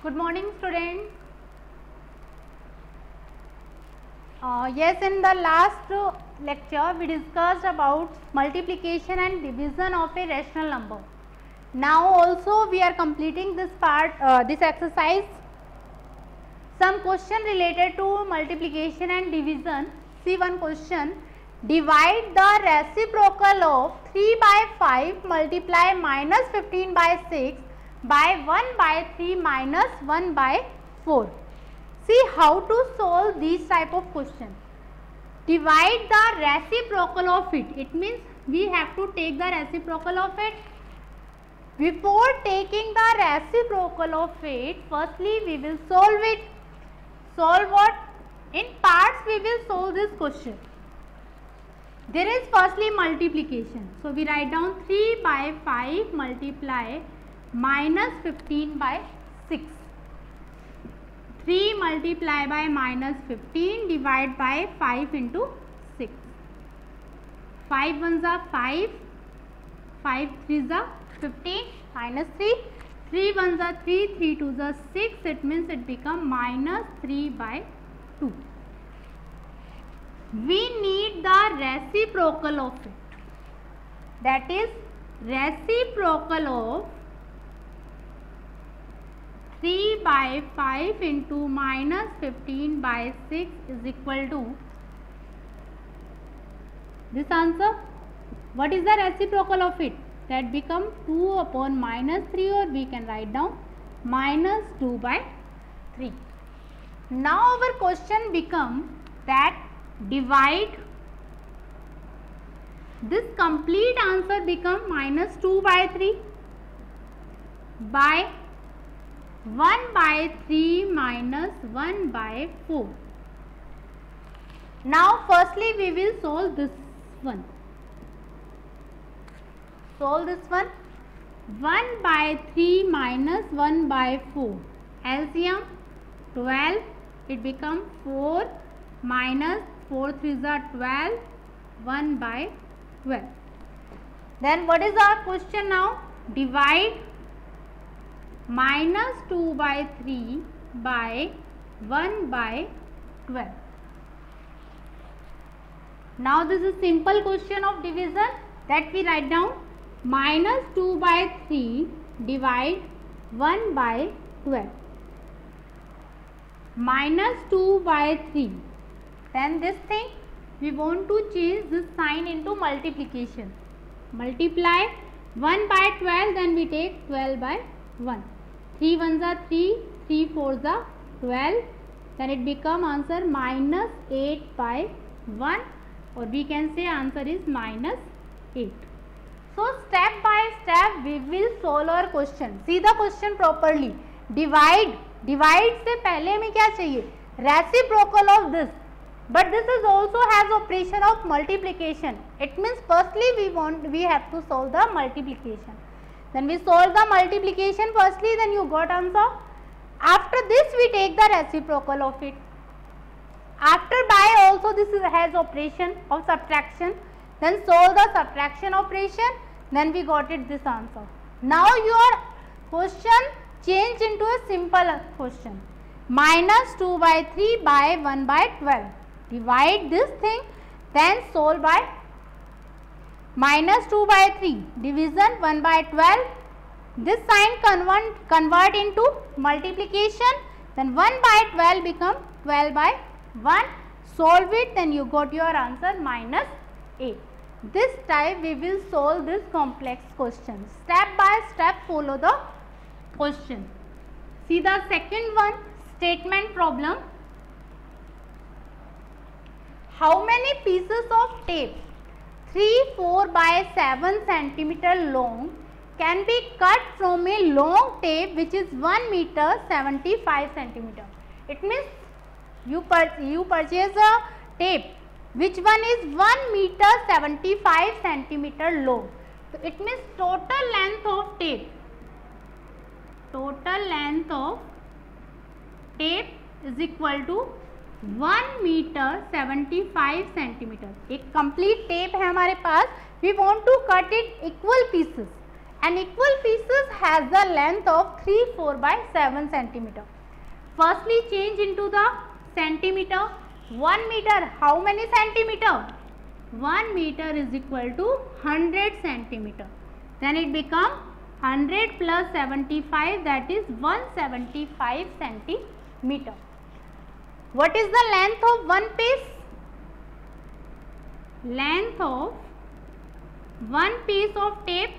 Good morning, students. Yes, in the last lecture we discussed about multiplication and division of a rational number. Now also we are completing this part, this exercise. Some question related to multiplication and division. See one question. Divide the reciprocal of 3 by 5 multiply minus 15 by 6 by 1 by 3 minus 1 by 4. See how to solve these type of question. Divide the reciprocal of it. It means we have to take the reciprocal of it. Before taking the reciprocal of it, firstly we will solve it. Solve what? In parts we will solve this question. There is firstly multiplication. So we write down 3 by 5 multiply minus 15 by 6. 3 multiply by minus 15 divide by 5 into 6. 5 ones are 5, 5 threes are 15 minus 3. 3 ones are 3, 3 twos are 6. It means it become minus 3 by 2. We need the reciprocal of it. That is reciprocal of 3 by 5 into minus 15 by 6 is equal to this answer. What is the reciprocal of it? That become 2 upon minus 3, or we can write down minus 2 by 3. Now our question become that divide this complete answer become minus 2 by 3 by 1 by 3 minus 1 by 4. Now firstly we will solve this one. Solve this one. 1 by 3 minus 1 by 4. LCM 12. It becomes 4 minus 4 threes are 12. 1 by 12. Then what is our question now? Divide minus 2 by 3 by 1 by 12. Now this is simple question of division, that we write down minus 2 by 3 divide 1 by 12. Minus 2 by 3. Then this thing we want to change this sign into multiplication. Multiply 1 by 12, then we take 12 by 1. 3 ones are 3, 3 fours are 12. Then it become answer minus 8 by 1, or we can say answer is minus 8. So step by step we will solve our question. See the question properly. Divide से पहले हमें क्या चाहिए? Reciprocal of this. But this is also has operation of multiplication. It means firstly we have to solve the multiplication. Then we solve the multiplication firstly, then you got answer. After this we take the reciprocal of it. After by also this has operation of subtraction. Then solve the subtraction operation. Then we got it this answer. Now your question changed into a simple question. Minus 2 by 3 by 1 by 12. Divide this thing, then solve by minus 2 by 3 division 1 by 12. This sign convert into multiplication. Then 1 by 12 become 12 by 1. Solve it, then you got your answer minus 8. This time we will solve this complex question. Step by step follow the question. See the second one, statement problem. How many pieces of tape 3, 4 by 7 centimeter long can be cut from a long tape which is 1 meter 75 centimeter? It means you purchase a tape which one is 1 meter 75 centimeter long. So it means total length of tape. Total length of tape is equal to 1 meter 75 centimeter. एक complete tape है हमारे पास. We want to cut it equal pieces. An equal pieces has the length of 3, 4 by 7 centimeter. Firstly change into the centimeter. 1 meter, how many centimeter? 1 meter is equal to 100 centimeter. Then it becomes 100 plus 75, that is 175 centimeter. What is the length of one piece? Length of one piece of tape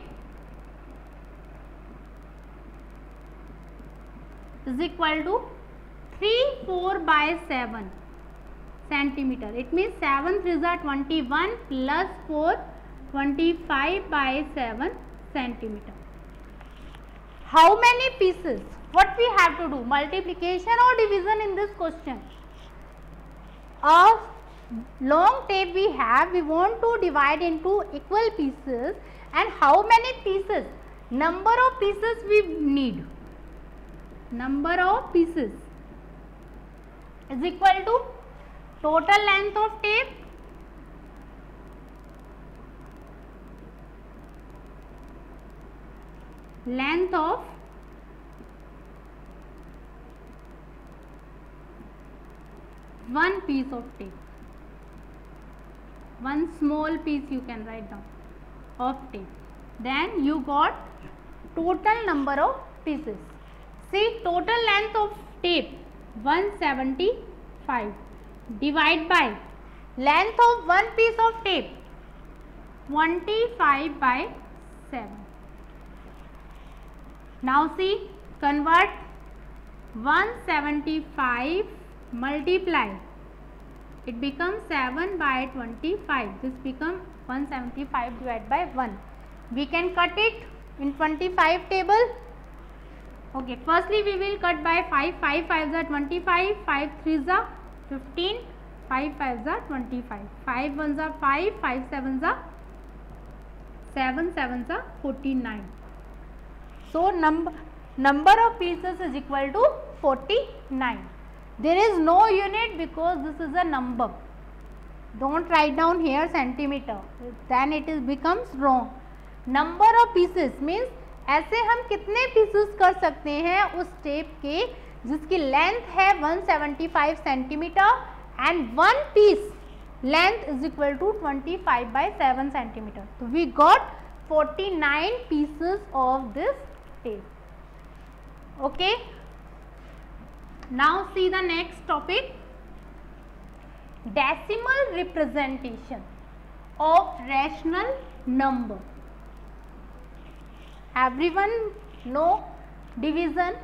is equal to 3, 4 by 7 centimeter. It means 7 3s are 21 plus 4, 25 by 7 centimeter. How many pieces? What we have to do? Multiplication or division in this question? A long tape we have, we want to divide into equal pieces, and how many pieces? Number of pieces we need. Number of pieces is equal to total length of tape length of one piece of tape, one small piece you can write down of tape. Then you got total number of pieces. See, total length of tape 175 divide by length of one piece of tape 25 by 7. Now see, convert 175 multiply, it becomes 7 by 25. This becomes 175 divided by 1. We can cut it in 25 table. Okay, firstly we will cut by 5. 5 5s are 25, 5 3s are 15, 5 5s are 25, 5 1s are 5, 5 7s are 7, 7s are 49. So number of pieces is equal to 49. There is no unit because this is a number. Don't write down here centimeter, then it is becomes wrong. Number of pieces means ऐसे हम कितने pieces कर सकते हैं उस tape के जिसकी length है 175 centimetre and one piece length is equal to 25 by 7 centimeter. So we got 49 pieces of this tape. Okay. Now see the next topic, decimal representation of rational number. Everyone know division?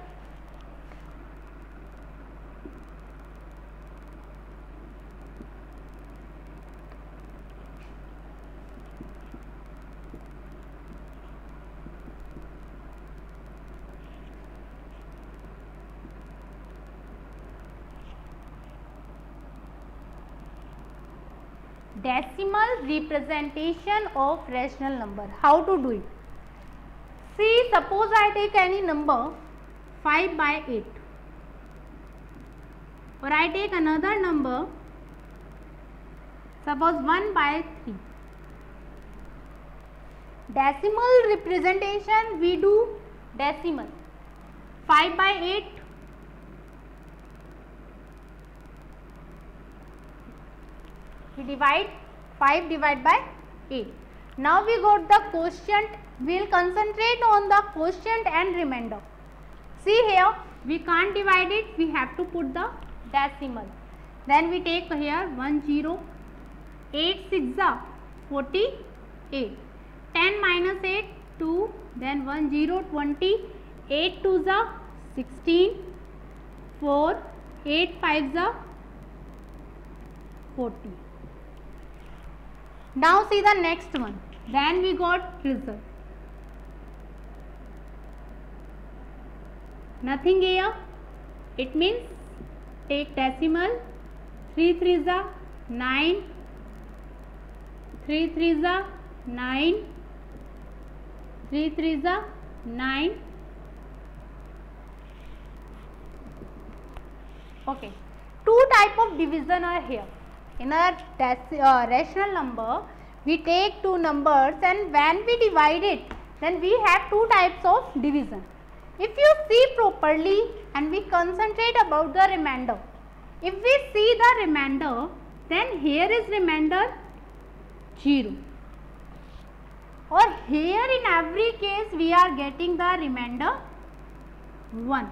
Decimal representation of rational number. How to do it? See, suppose I take any number 5 by 8 or I take another number, suppose 1 by 3. Decimal representation we do decimal. 5 by 8 we divide 5 divided by 8. Now we got the quotient. We will concentrate on the quotient and remainder. See here, we can't divide it, we have to put the decimal. Then we take here 1 0, 8 6 are 48, 10 minus 8 2, then 1 0 20, 8 2 are 16, 4, 8 5 are 40. Now see the next one. Then we got result. Nothing here. It means take decimal. 3 3s are 9, 3 3s are 9, 3 3s are 9. Okay. Two type of division are here. In a rational number, we take two numbers and when we divide it, then we have two types of division. If you see properly and we concentrate about the remainder, if we see the remainder, then here is remainder 0, or here in every case we are getting the remainder 1.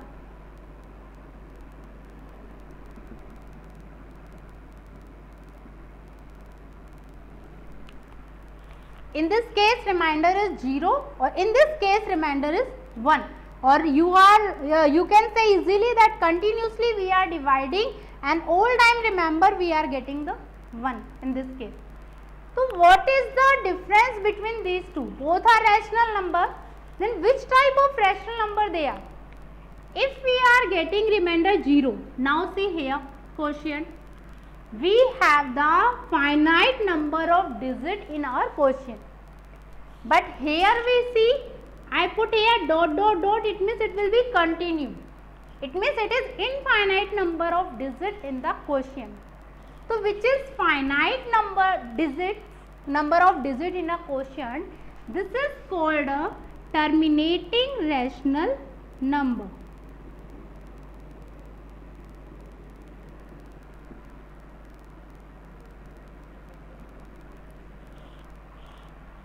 In this case remainder is 0, or in this case remainder is 1, or you can say easily that continuously we are dividing and all time remember we are getting the 1 in this case. So what is the difference between these two? Both are rational number. Then which type of rational number they are? If we are getting remainder 0, now see here quotient, we have the finite number of digit in our quotient, but here we see I put here dot dot dot, it means it will be continue, it means it is infinite number of digit in the quotient. So which is finite number of digit in a quotient, this is called a terminating rational number.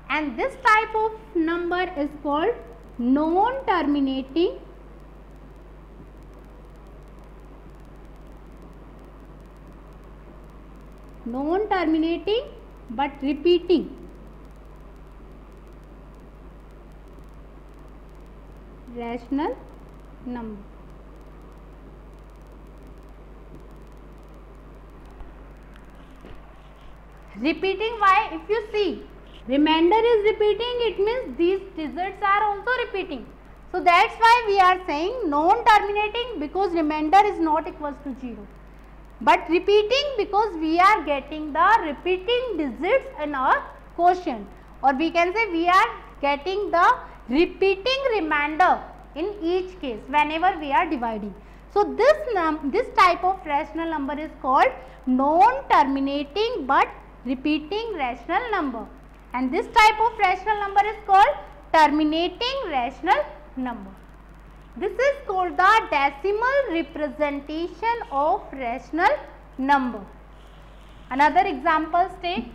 And this type of number is called non-terminating but repeating rational number. Repeating, why? If you see remainder is repeating, it means these digits are also repeating. So that's why we are saying non-terminating, because remainder is not equals to 0. But repeating, because we are getting the repeating digits in our quotient, or we can say we are getting the repeating remainder in each case whenever we are dividing. So this type of rational number is called non-terminating but repeating rational number. And this type of rational number is called terminating rational number. This is called the decimal representation of rational number. Another example take.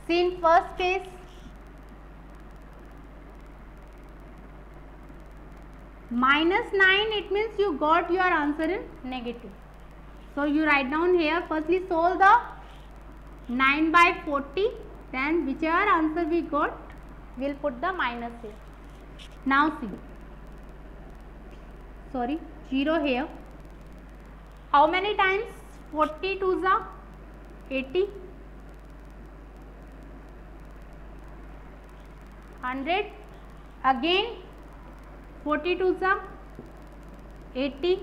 See in first case, minus 9, it means you got your answer in negative. So you write down here, firstly solve the 9 by 40, then whichever answer we got, we will put the minus here. Now see, 0 here. How many times 40 2s are 80? 100, again 42 are 80,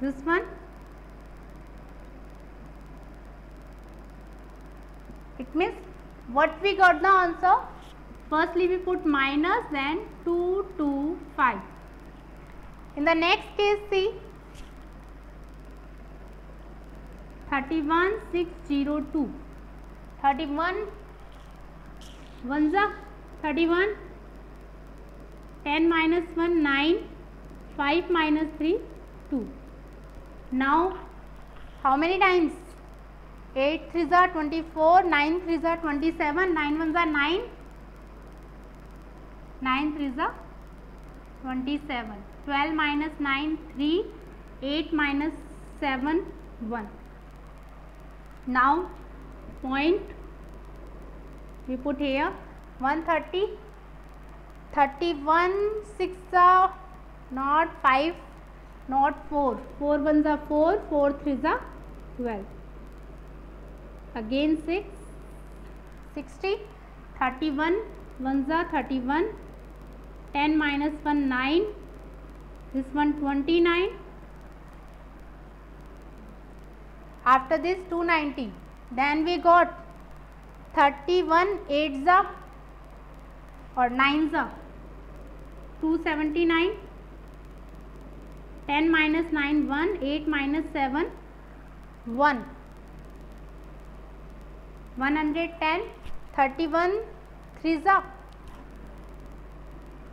this one, it means what we got the answer, firstly we put minus, then 2 2 5. In the next case see 31 602. 31 1s are 31, 10 minus 1 9, 5 minus 3 2. Now how many times? 8 3s are 24, 9 3s are 27, 9 1s are 9, 9 3s are 27, 12 minus 9 3, 8 minus 7 1. Now point we put here 130, 31 6 are not 5, not 4, 4 1s are 4, 4 3s are 12, again 6, 60, 31 1s are 31, 10 minus 1 9, this one 29, After this 290. Then we got 31 8s or 9s 279. 10 minus 9 1. 8 minus 7 1. 110. 31 3s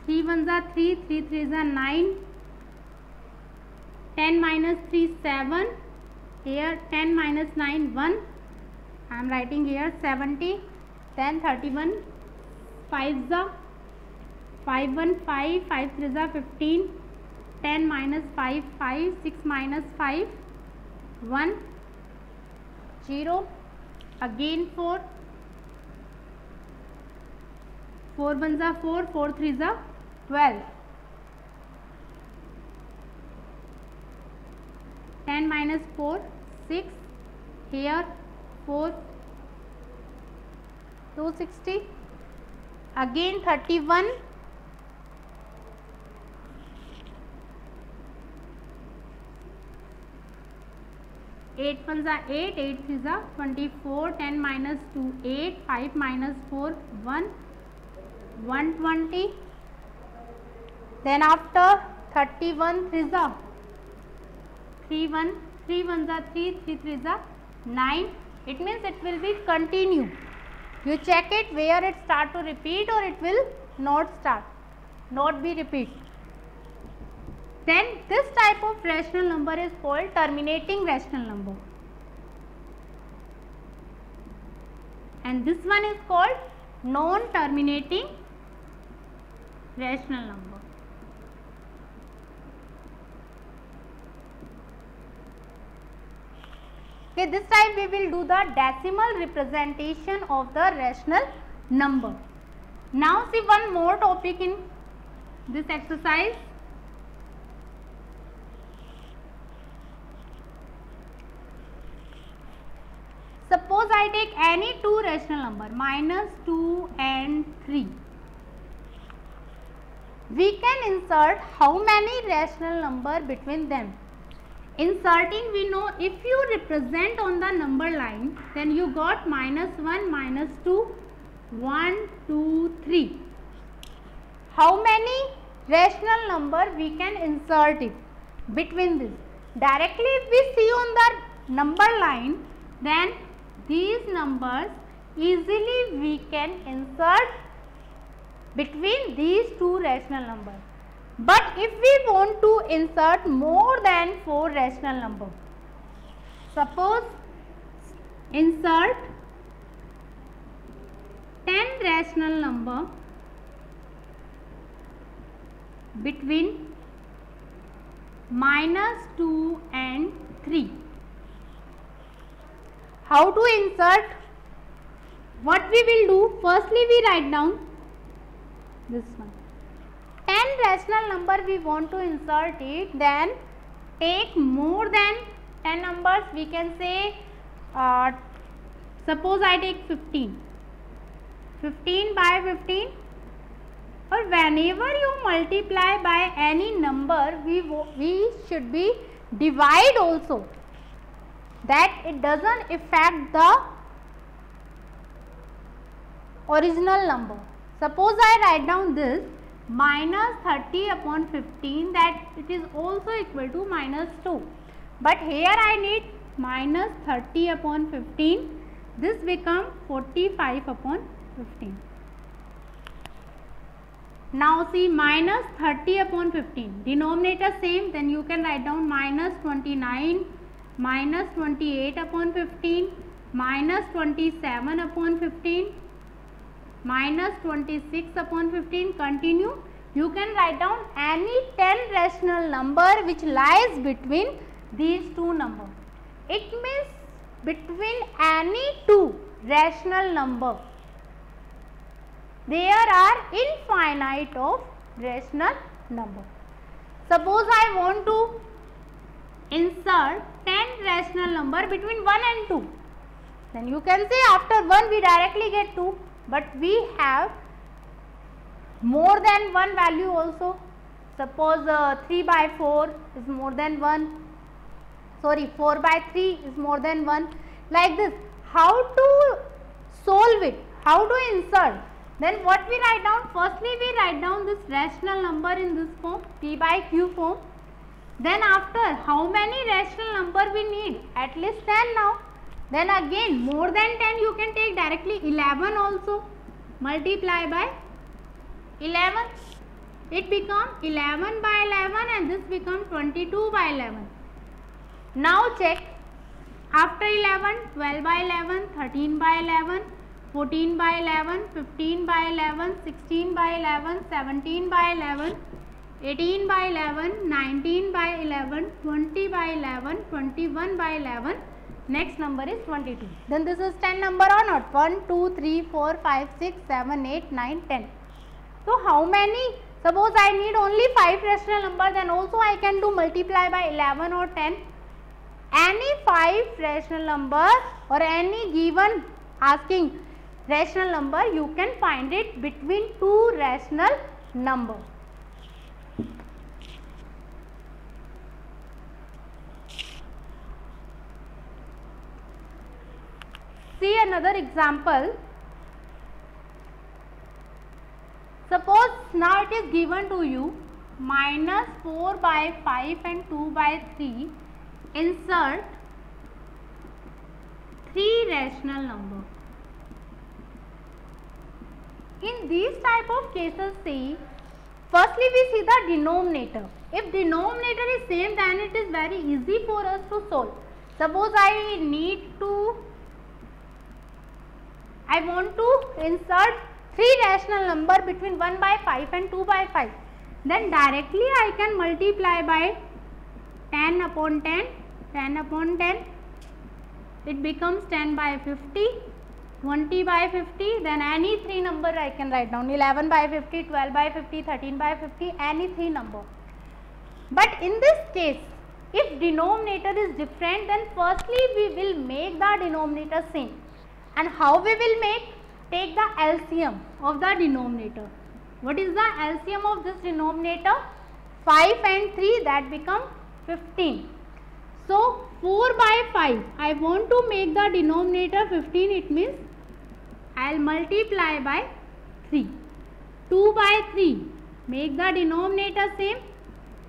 3 1s 3. 3 3s 9. 10 minus 3 7. Here 10 minus 9 1. I am writing here 70. Then 31 5s 5 1 5. 5 3s 15. 10 minus 5 5. 6 minus 5 1 0. Again 4. 4 1s 4. 4 3s 12. 10 minus 4 6. Here 4 260. Again 31. 8 1s 8. 8 3s 24. 10 minus 2 8. 5 minus 4 1. 120. Then after 31 3s 3 1. 3 1s 3. 3 3s 9. It means it will be continue. You check it where it start to repeat or it will not start, not be repeat. Then this type of rational number is called terminating rational number, and this one is called non-terminating rational number. Okay, this time we will do the decimal representation of the rational number. Now see one more topic in this exercise. Suppose I take any two rational number -2 and 3. We can insert how many rational number between them? Inserting, we know if you represent on the number line, then you got -1, -2, 1, 2, 3. How many rational number we can insert it between this? Directly if we see on the number line, then these numbers easily we can insert between these two rational numbers. But if we want to insert more than 4 rational number, suppose insert 10 rational number between -2 and 3. How to insert? What we will do? Firstly, we write down this one. 10 rational number we want to insert it, then take more than 10 numbers. We can say suppose I take 15 by 15, or whenever you multiply by any number, we should be divide also, that it doesn't affect the original number. Suppose I write down this -30 upon 15, that it is also equal to -2. But here I need -30 upon 15. This become 45 upon 15. Now see -30 upon 15. Denominator same, then you can write down -29, -28 upon 15, -27 upon 15. -26 upon 15. Continue. You can write down any 10 rational number which lies between these two numbers. It means between any two rational number there are infinite of rational number. Suppose I want to insert 10 rational number between 1 and 2. Then you can say after 1 we directly get 2. But we have more than one value also. Suppose 3 by 4 is more than 1. sorry, 4 by 3 is more than 1, like this. How to solve it? How to insert? Then what we write down? Firstly we write down this rational number in this form, p by q form. Then after, how many rational number we need? At least 10 now. Then again more than 10 you can take directly 11 also. Multiply by 11. It becomes 11 by 11 and this becomes 22 by 11. Now check. After 11, 12 by 11, 13 by 11, 14 by 11, 15 by 11, 16 by 11, 17 by 11, 18 by 11, 19 by 11, 20 by 11, 21 by 11. Next number is 22. Then this is 10 number or not? 1, 2, 3, 4, 5, 6, 7, 8, 9, 10. So how many? Suppose I need only 5 rational numbers, then also I can do multiply by 11 or 10. Any 5 rational number or any given asking rational number, you can find it between 2 rational numbers. See another example. Suppose now it is given to you minus 4 by 5 and 2 by 3. Insert 3 rational number. In these type of cases, see, firstly we see the denominator. If denominator is same, then it is very easy for us to solve. Suppose I want to insert 3 rational number between 1 by 5 and 2 by 5. Then directly I can multiply by 10 upon 10, 10 upon 10. It becomes 10 by 50, 20 by 50. Then any 3 number I can write down. 11 by 50, 12 by 50, 13 by 50, any 3 number. But in this case, if denominator is different, then firstly we will make the denominator same. And how we will make? Take the LCM of the denominator. What is the LCM of this denominator? 5 and 3, that become 15. So 4 by 5, I want to make the denominator 15, it means I will multiply by 3. 2 by 3, make the denominator same,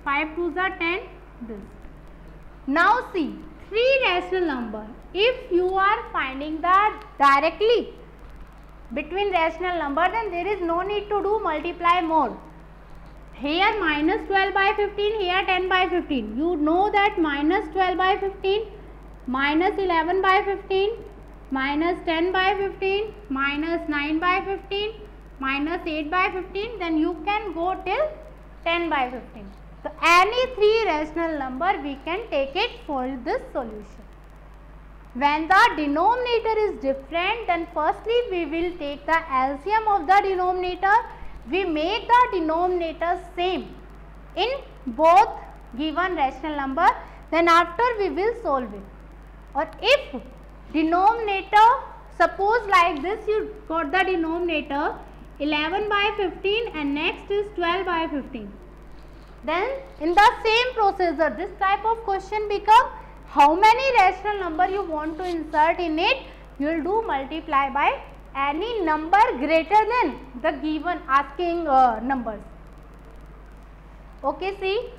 5 2s are 10, this. Now see, 3 rational number. If you are finding the directly between rational number, then there is no need to do multiply more. Here minus 12 by 15, here 10 by 15. You know that minus 12 by 15, minus 11 by 15, minus 10 by 15, minus 9 by 15, minus 8 by 15, then you can go till 10 by 15. So any 3 rational number we can take it for this solution. When the denominator is different, then firstly we will take the LCM of the denominator. We make the denominator same in both given rational number. Then after we will solve it. Or if denominator, suppose like this, you got the denominator 11 by 15 and next is 12 by 15. Then in the same procedure, this type of question become, how many rational number you want to insert in it, you will do multiply by any number greater than the given asking numbers. Okay, see.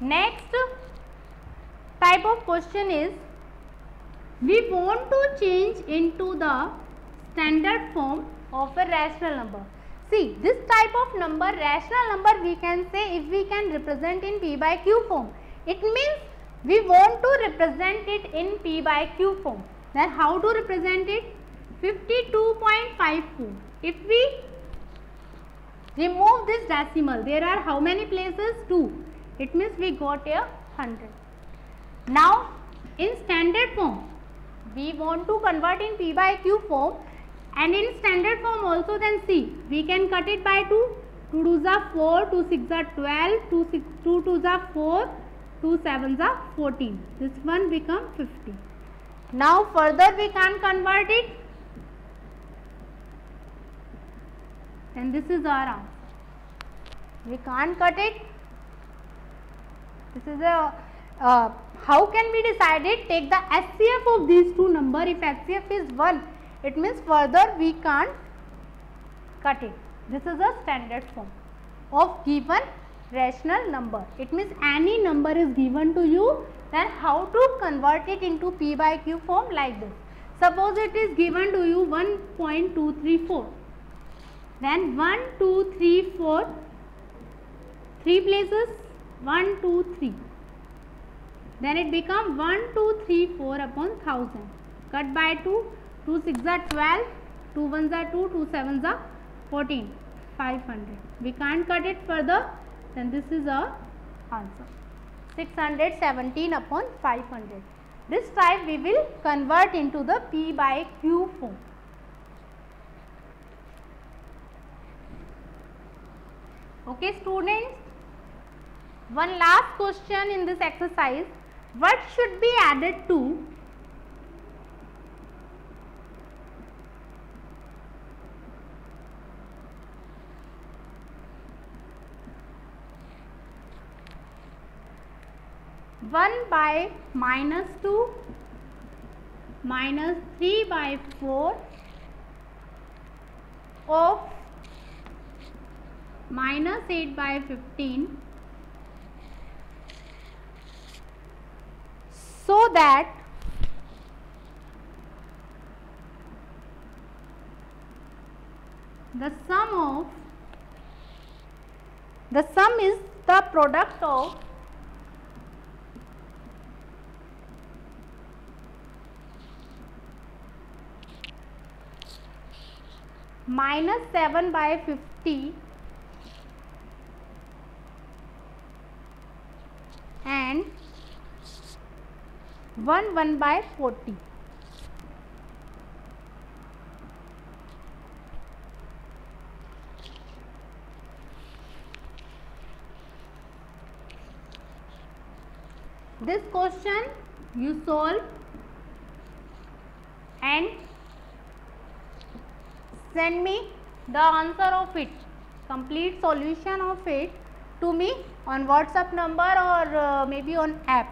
Next type of question is, we want to change into the standard form of a rational number. See, this type of number, rational number, we can say if we can represent in p by q form. It means we want to represent it in p by q form. Then how to represent it? 52.54. If we remove this decimal, there are how many places? 2. It means we got a 100. Now in standard form, we want to convert in p by q form, and in standard form also, then see, we can cut it by 2. 2 2s are 4, 2 6s are 12, 2 2s are 4, 2 7s are 14. This one become 50. Now further we can convert it. then this is our answer. We can't cut it. This is a how can we decide it? Take the HCF of these two number. If HCF is 1, it means further we can't cut it. This is a standard form of given rational number. It means any number is given to you, then how to convert it into P by Q form like this. Suppose it is given to you 1.234. Then 1, 2, 3, 4, 3 places, 1, 2, 3. Then it becomes 1, 2, 3, 4 upon 1000. Cut by 2, 2 6 are 12, 2 1s are 2, 2 7s are 14, 500. We can't cut it further, then this is our answer. 617 upon 500. This type we will convert into the P by Q form. Okay students, one last question in this exercise. What should be added to (1 by -2 minus 3 by 4 of -8 by 15 so that the sum is the product of -7 by 50 and 1 by 40. This question you solve and send me the answer of it, complete solution of it to me on WhatsApp number or maybe on app.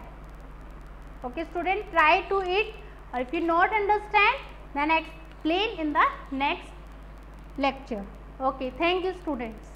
Okay student, try to it, or if you not understand then explain in the next lecture. Okay, thank you students.